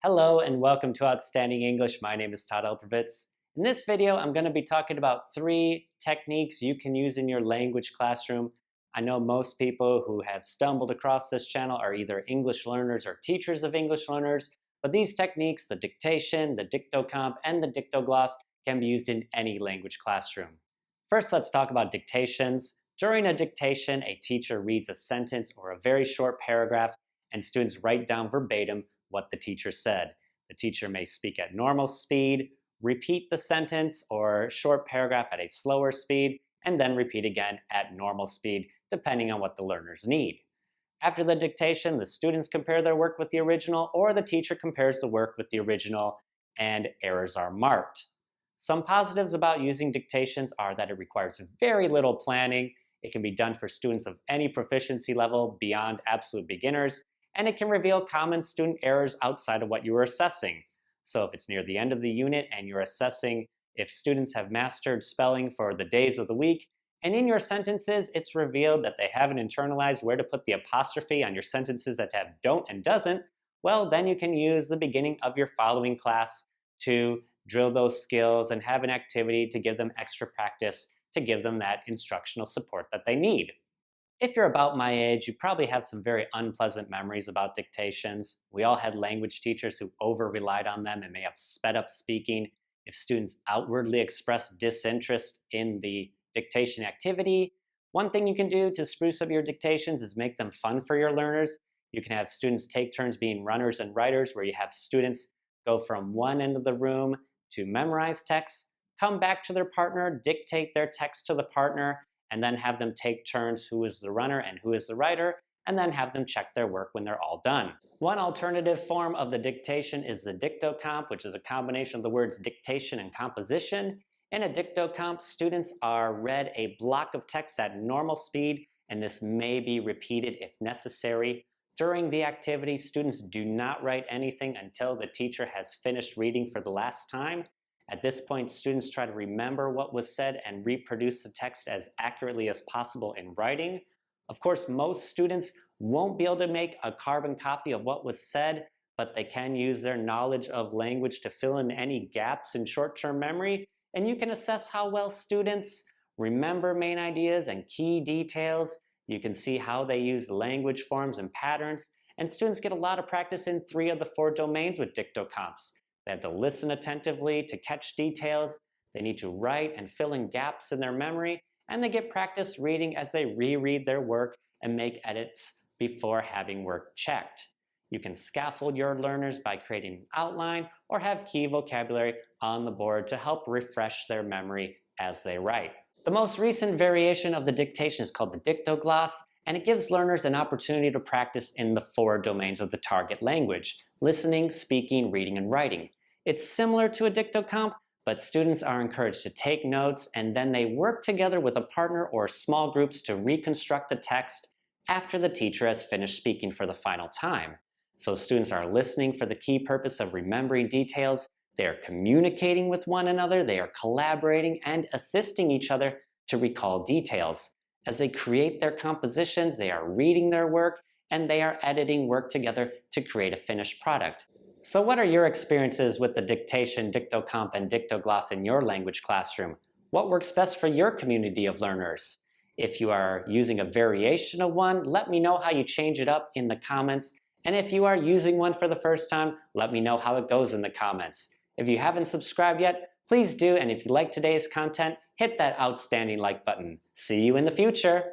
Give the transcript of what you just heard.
Hello and welcome to Outstanding English. My name is Todd Elprovitz. In this video, I'm going to be talking about 3 techniques you can use in your language classroom. I know most people who have stumbled across this channel are either English learners or teachers of English learners, but these techniques, the dictation, the dictocomp, and the dictogloss, can be used in any language classroom. First, let's talk about dictations. During a dictation, a teacher reads a sentence or a very short paragraph, and students write down verbatim what the teacher said. The teacher may speak at normal speed, repeat the sentence or short paragraph at a slower speed, and then repeat again at normal speed, depending on what the learners need. After the dictation, the students compare their work with the original, or the teacher compares the work with the original, and errors are marked. Some positives about using dictations are that it requires very little planning. It can be done for students of any proficiency level beyond absolute beginners, and it can reveal common student errors outside of what you were assessing. So if it's near the end of the unit and you're assessing if students have mastered spelling for the days of the week, and in your sentences it's revealed that they haven't internalized where to put the apostrophe on your sentences that have don't and doesn't, well, then you can use the beginning of your following class to drill those skills and have an activity to give them extra practice, to give them that instructional support that they need. If you're about my age, you probably have some very unpleasant memories about dictations. We all had language teachers who over-relied on them and may have sped up speaking. If students outwardly express disinterest in the dictation activity, one thing you can do to spruce up your dictations is make them fun for your learners. You can have students take turns being runners and writers, where you have students go from one end of the room to memorize text, come back to their partner, dictate their text to the partner, and then have them take turns who is the runner and who is the writer, and then have them check their work when they're all done. One alternative form of the dictation is the dictocomp, which is a combination of the words dictation and composition. In a dictocomp, students are read a block of text at normal speed, and this may be repeated if necessary. During the activity, students do not write anything until the teacher has finished reading for the last time. At this point, students try to remember what was said and reproduce the text as accurately as possible in writing. Of course, most students won't be able to make a carbon copy of what was said, but they can use their knowledge of language to fill in any gaps in short-term memory, and you can assess how well students remember main ideas and key details. You can see how they use language forms and patterns, and students get a lot of practice in 3 of the 4 domains with dictocomps. They have to listen attentively to catch details, they need to write and fill in gaps in their memory, and they get practice reading as they reread their work and make edits before having work checked. You can scaffold your learners by creating an outline or have key vocabulary on the board to help refresh their memory as they write. The most recent variation of the dictation is called the dictogloss, and it gives learners an opportunity to practice in the 4 domains of the target language: listening, speaking, reading, and writing. It's similar to a dictocomp, but students are encouraged to take notes, and then they work together with a partner or small groups to reconstruct the text after the teacher has finished speaking for the final time. So students are listening for the key purpose of remembering details, they are communicating with one another, they are collaborating and assisting each other to recall details. As they create their compositions, they are reading their work, and they are editing work together to create a finished product. So what are your experiences with the dictation, dictocomp, and dictogloss in your language classroom? What works best for your community of learners? If you are using a variation of one, let me know how you change it up in the comments. And if you are using one for the first time, let me know how it goes in the comments. If you haven't subscribed yet, please do. And if you like today's content, hit that outstanding like button. See you in the future.